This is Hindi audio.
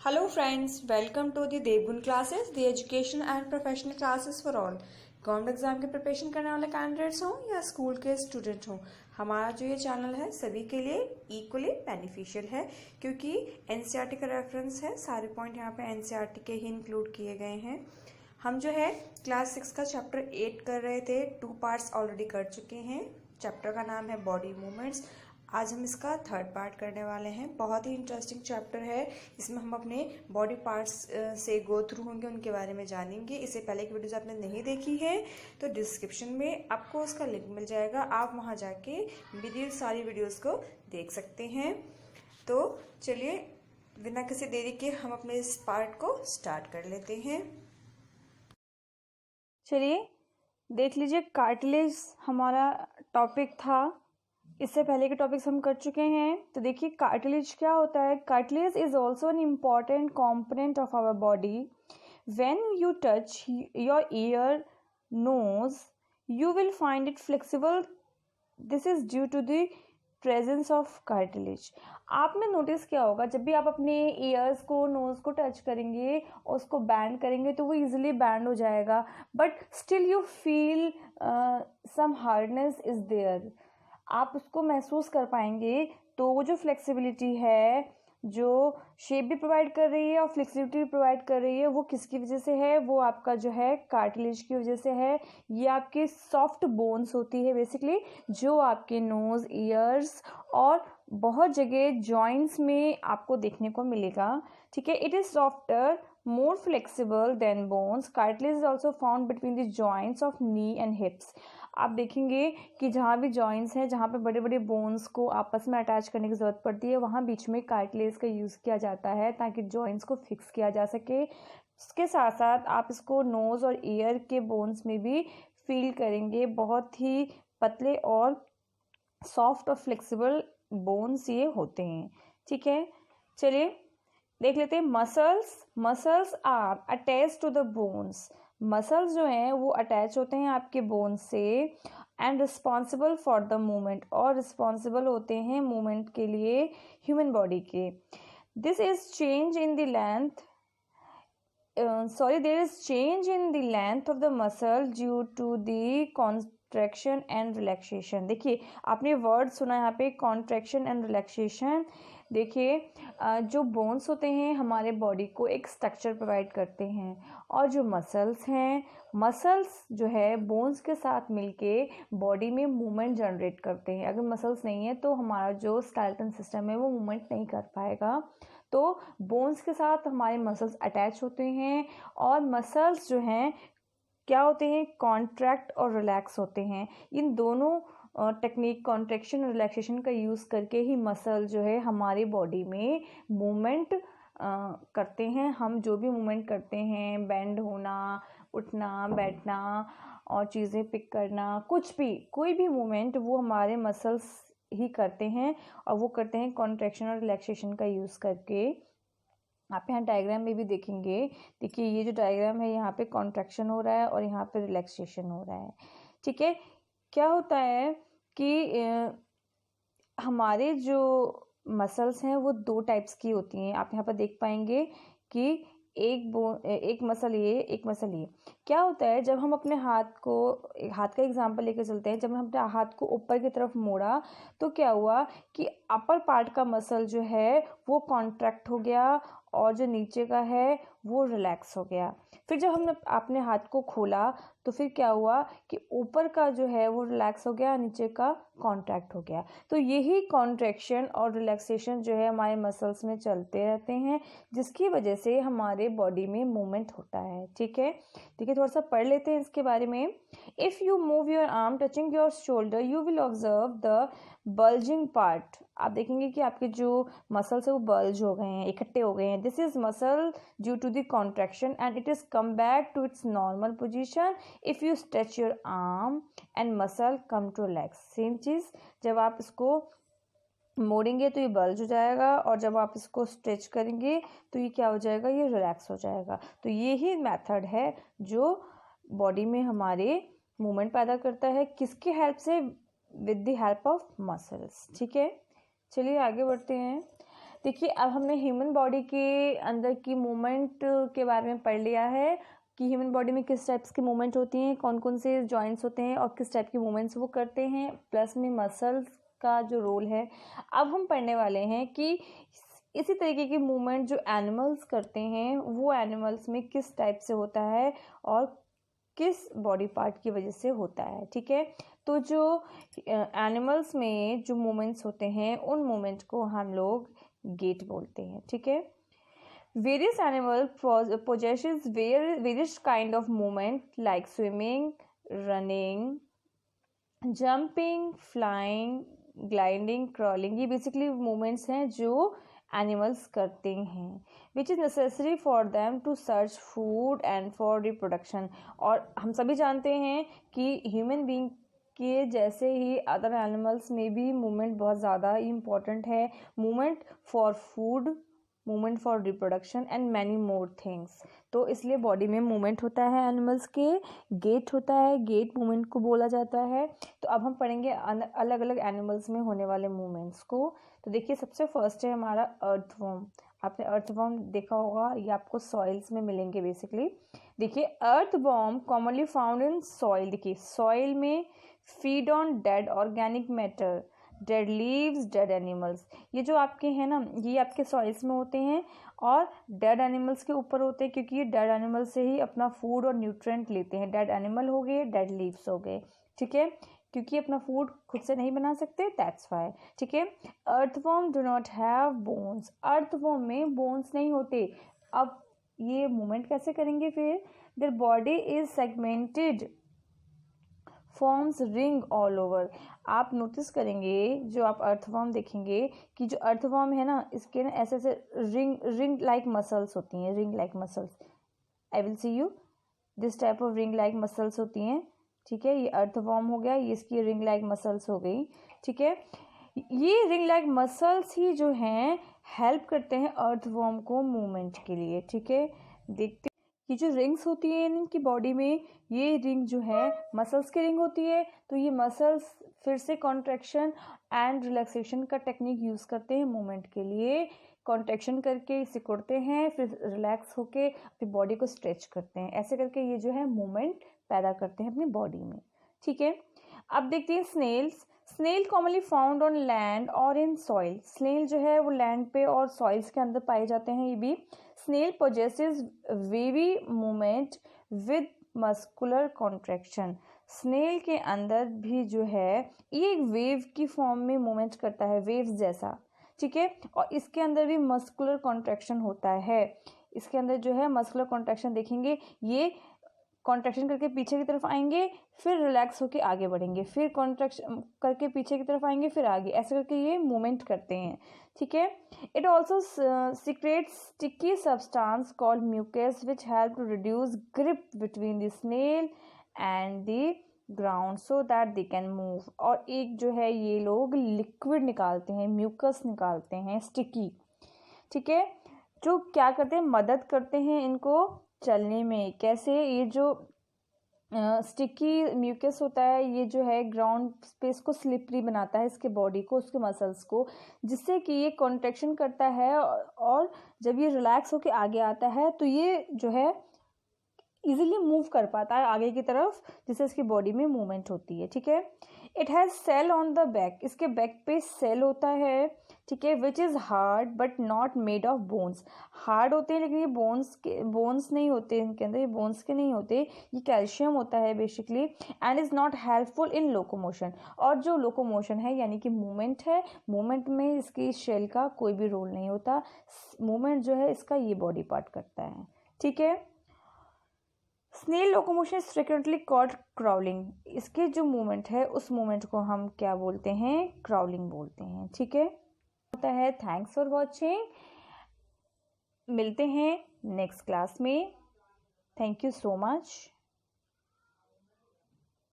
Hello friends, welcome to the देवगुन classes, the education and professional classes for all. Government exam की प्रिपरेशन करने वाले कैंडिडेट्स हों या स्कूल के स्टूडेंट हों, हमारा जो ये चैनल है सभी के लिए इक्वली बेनिफिशियल है क्योंकि एनसीईआरटी का रेफरेंस है। सारे पॉइंट यहाँ पे एनसीईआरटी के ही इंक्लूड किए गए हैं। हम जो है क्लास 6 का चैप्टर 8 कर रहे थे, 2 पार्ट्स ऑलरेडी कर चुके हैं। चैप्टर का नाम है बॉडी मूवमेंट्स। आज हम इसका 3rd पार्ट करने वाले हैं। बहुत ही इंटरेस्टिंग चैप्टर है। इसमें हम अपने बॉडी पार्ट्स से गो थ्रू होंगे, उनके बारे में जानेंगे। इससे पहले की वीडियोस आपने नहीं देखी है तो डिस्क्रिप्शन में आपको उसका लिंक मिल जाएगा, आप वहां जाके मेरी सारी वीडियोस को देख सकते हैं। तो चलिए बिना किसी देरी के हम अपने इस पार्ट को स्टार्ट कर लेते हैं। चलिए देख लीजिए, कार्टिलेज हमारा टॉपिक था। इससे पहले के टॉपिक्स हम कर चुके हैं। तो देखिए कार्टिलेज क्या होता है। Cartilage is also an important component of our body. When you touch your ear, nose, you will find it flexible. This is due to the presence of cartilage. आपने नोटिस किया होगा, जब भी आप अपने ईयर्स को, नोज को टच करेंगे और उसको बैंड करेंगे तो वो इजीली बैंड हो जाएगा, but still you feel some hardness is there. आप उसको महसूस कर पाएंगे। तो वो जो फ्लेक्सिबिलिटी है, जो शेप भी प्रोवाइड कर रही है और फ्लेक्सिबिलिटी भी प्रोवाइड कर रही है, वो किसकी वजह से है? वो आपका जो है कार्टिलेज की वजह से है। ये आपके सॉफ्ट बोन्स होती है बेसिकली, जो आपके नोज, ईयर्स और बहुत जगह जॉइंट्स में आपको देखने को मिलेगा। ठीक है, it is softer, more flexible than bones. Cartilage is also found between the joints of knee and hips. आप देखेंगे कि जहाँ भी जॉइंट्स हैं, जहाँ पे बड़े बड़े बोन्स को आपस में अटैच करने की ज़रूरत पड़ती है, वहाँ बीच में कार्टिलेज का यूज़ किया जाता है ताकि जॉइंट्स को फिक्स किया जा सके। उसके साथ साथ आप इसको नोज़ और ईयर के बोन्स में भी फील करेंगे। बहुत ही पतले और सॉफ्ट और फ्लेक्सिबल बोन्स ये होते हैं। ठीक है, चलिए देख लेते हैं। Muscles are attach to the bones. Muscles जो हैं वो अटैच होते हैं आपके बोन्स से and responsible for the movement, और रिस्पॉन्सिबल होते हैं मूवमेंट के लिए ह्यूमन बॉडी के। This is change in the length there is change in the length of the muscle due to the contraction and relaxation. देखिए आपने वर्ड सुना यहाँ पे, contraction and relaxation। देखिए जो बोन्स होते हैं हमारे बॉडी को एक स्ट्रक्चर प्रोवाइड करते हैं, और जो मसल्स हैं, मसल्स जो है बोन्स के साथ मिलके बॉडी में मूवमेंट जनरेट करते हैं। अगर मसल्स नहीं है तो हमारा जो स्केलेटन सिस्टम है वो मूवमेंट नहीं कर पाएगा। तो बोन्स के साथ हमारे मसल्स अटैच होते हैं, और मसल्स जो हैं क्या होते हैं? कॉन्ट्रैक्ट और रिलैक्स होते हैं। इन दोनों टेक्निक, कॉन्ट्रैक्शन और रिलैक्सेशन का यूज़ करके ही मसल जो है हमारी बॉडी में मूवमेंट करते हैं। हम जो भी मूवमेंट करते हैं, बेंड होना, उठना, बैठना और चीज़ें पिक करना, कुछ भी, कोई भी मूवमेंट वो हमारे मसल्स ही करते हैं, और वो करते हैं कॉन्ट्रैक्शन और रिलैक्सेशन का यूज़ करके। आप यहाँ डायग्राम में भी देखेंगे। देखिए ये जो डायग्राम है, यहाँ पे कॉन्ट्रैक्शन हो रहा है और यहाँ पे रिलैक्सेशन हो रहा है। ठीक है, क्या होता है कि हमारे जो मसल्स हैं वो 2 टाइप्स की होती हैं। आप यहाँ पर देख पाएंगे कि एक मसल ये, एक मसल ये। क्या होता है, जब हम अपने हाथ का एग्जांपल लेकर चलते हैं, जब हम अपने हाथ को ऊपर की तरफ मोड़ा तो क्या हुआ कि अपर पार्ट का मसल जो है वो कॉन्ट्रैक्ट हो गया और जो नीचे का है वो रिलैक्स हो गया। फिर जब हमने अपने हाथ को खोला तो फिर क्या हुआ कि ऊपर का जो है वो रिलैक्स हो गया, नीचे का कॉन्ट्रैक्ट हो गया। तो यही कॉन्ट्रैक्शन और रिलैक्सेशन जो है हमारे मसल्स में चलते रहते हैं, जिसकी वजह से हमारे बॉडी में मूवमेंट होता है। ठीक है, देखिए थोड़ा सा पढ़ लेते हैं इसके बारे में। If you move your arm touching your shoulder, you will observe the bulging part. आप देखेंगे कि आपके जो मसल्स है वो बल्ज हो गए हैं, इकट्ठे हो गए हैं। This is muscle due to the contraction and it is come back to its normal position if you stretch your arm and muscle come to relax. Same चीज़, जब आप इसको मोड़ेंगे तो ये बल्ज हो जाएगा, और जब आप इसको स्ट्रेच करेंगे तो ये क्या हो जाएगा? ये रिलैक्स हो जाएगा। तो ये ही मेथड है जो बॉडी में हमारे मूवमेंट पैदा करता है। किसकी हेल्प से? With the help of muscles. ठीक है, चलिए आगे बढ़ते हैं। देखिए अब हमने ह्यूमन बॉडी के अंदर की मूवमेंट के बारे में पढ़ लिया है कि ह्यूमन बॉडी में किस टाइप्स की मूवमेंट होती हैं, कौन कौन से जॉइंट्स होते हैं और किस टाइप की मूवमेंट्स वो करते हैं, प्लस में मसल्स का जो रोल है। अब हम पढ़ने वाले हैं कि इसी तरीके की मूवमेंट जो एनिमल्स करते हैं वो एनिमल्स में किस टाइप से होता है और किस बॉडी पार्ट की वजह से होता है। ठीक है, तो जो एनिमल्स में जो मूवमेंट्स होते हैं उन मूवमेंट को हम लोग गेट बोलते हैं। ठीक है, various animal possesses various kind of movement like swimming, running, jumping, flying, gliding, crawling। ये बेसिकली मूवमेंट्स हैं जो एनिमल्स करते हैं which is necessary for them to search food and for reproduction. और हम सभी जानते हैं कि ह्यूमन बीइंग के जैसे ही अदर एनिमल्स में भी मूवमेंट बहुत ज़्यादा इम्पॉर्टेंट है। Movement for food, movement for reproduction and many more things. तो इसलिए बॉडी में मूवमेंट होता है एनिमल्स के, गेट होता है, गेट मूवमेंट को बोला जाता है। तो अब हम पढ़ेंगे अलग अलग एनिमल्स में होने वाले मूवमेंट्स को। तो देखिए सबसे फर्स्ट है हमारा अर्थवर्म। आपने अर्थवर्म देखा होगा, ये आपको सॉइल्स में मिलेंगे बेसिकली। देखिए earthworm commonly found in soil. देखिए सॉइल में feed on dead organic matter, dead leaves, dead animals. ये जो आपके हैं ना, ये आपके सॉइल्स में होते हैं और डेड एनिमल्स के ऊपर होते हैं क्योंकि ये डेड एनिमल से ही अपना फूड और न्यूट्रिएंट लेते हैं। डेड एनिमल हो गए, डेड लीव्स हो गए। ठीक है, क्योंकि अपना फूड खुद से नहीं बना सकते, दैट्स वाई। ठीक है, earthworm do not have bones. Earthworm में बोन्स नहीं होते। अब ये मूवमेंट कैसे करेंगे फिर? Their body is segmented, forms ring all over. आप नोटिस करेंगे जो आप अर्थवर्म देखेंगे कि जो अर्थवर्म है ना, इसके ना ऐसे ऐसे रिंग लाइक मसल्स होती हैं, ring like muscles. I will see you this type of ring like muscles होती हैं। ठीक है, ये अर्थवर्म हो गया, ये इसकी रिंग लाइक मसल्स हो गई। ठीक है, ये रिंग लाइक मसल्स ही जो हैं हेल्प करते हैं अर्थवर्म को मूवमेंट के लिए। ठीक है, देखते ये जो रिंग्स होती हैं इनकी बॉडी में, ये रिंग जो है मसल्स की रिंग होती है। तो ये मसल्स फिर से कॉन्ट्रैक्शन एंड रिलैक्सेशन का टेक्निक यूज़ करते हैं मूवमेंट के लिए। कॉन्ट्रैक्शन करके सिकुड़ते हैं, फिर रिलैक्स होके अपनी बॉडी को स्ट्रेच करते हैं। ऐसे करके ये जो है मूवमेंट पैदा करते हैं अपनी बॉडी में। ठीक है, अब देखते हैं snails. Snail commonly found on land और इन सॉइल। स्नेल जो है वो लैंड पे और सॉइल्स के अंदर पाए जाते हैं। ये भी snail possesses wavy movement with muscular contraction. Snail के अंदर भी जो है ये एक वेव की फॉर्म में मूवमेंट करता है, वेव्स जैसा। ठीक है, और इसके अंदर भी मस्कुलर कॉन्ट्रैक्शन होता है। इसके अंदर जो है मस्कुलर कॉन्ट्रैक्शन देखेंगे, ये कॉन्ट्रैक्शन करके पीछे की तरफ आएंगे, फिर रिलैक्स होके आगे बढ़ेंगे, फिर कॉन्ट्रैक्शन करके पीछे की तरफ आएंगे, फिर आगे, ऐसे करके ये मूवमेंट करते हैं। ठीक है, it also secretes sticky substance called mucus which help to reduce grip between the snail and the ground so that they can move. और एक जो है ये लोग लिक्विड निकालते हैं, म्यूकस निकालते हैं स्टिकी। ठीक है, जो क्या करते हैं, मदद करते हैं इनको चलने में। कैसे? ये जो स्टिकी म्यूकस होता है ये जो है ग्राउंड स्पेस को स्लिपरी बनाता है, इसके बॉडी को, उसके मसल्स को, जिससे कि ये कॉन्ट्रैक्शन करता है और जब ये रिलैक्स होके आगे आता है तो ये जो है इजीली मूव कर पाता है आगे की तरफ, जिससे इसकी बॉडी में मूवमेंट होती है। ठीक है, it has shell on the back. इसके बैक पे सेल होता है। ठीक है, which is hard but not made of bones. Hard होते हैं लेकिन ये बोन्स नहीं होते इनके अंदर, ये बोन्स के नहीं होते, ये कैल्शियम होता है basically. And is not helpful in locomotion. और जो लोकोमोशन है यानी कि मूवमेंट है, मूवमेंट में इसकी शेल का कोई भी रोल नहीं होता। मूवमेंट जो है इसका ये बॉडी पार्ट करता है। ठीक है, snail locomotion is frequently called crawling. इसके जो मूवमेंट है उस मूवमेंट को हम क्या बोलते हैं? क्राउलिंग बोलते हैं। ठीक है, होता है। थैंक्स फॉर वॉचिंग, मिलते हैं नेक्स्ट क्लास में। Thank you so much.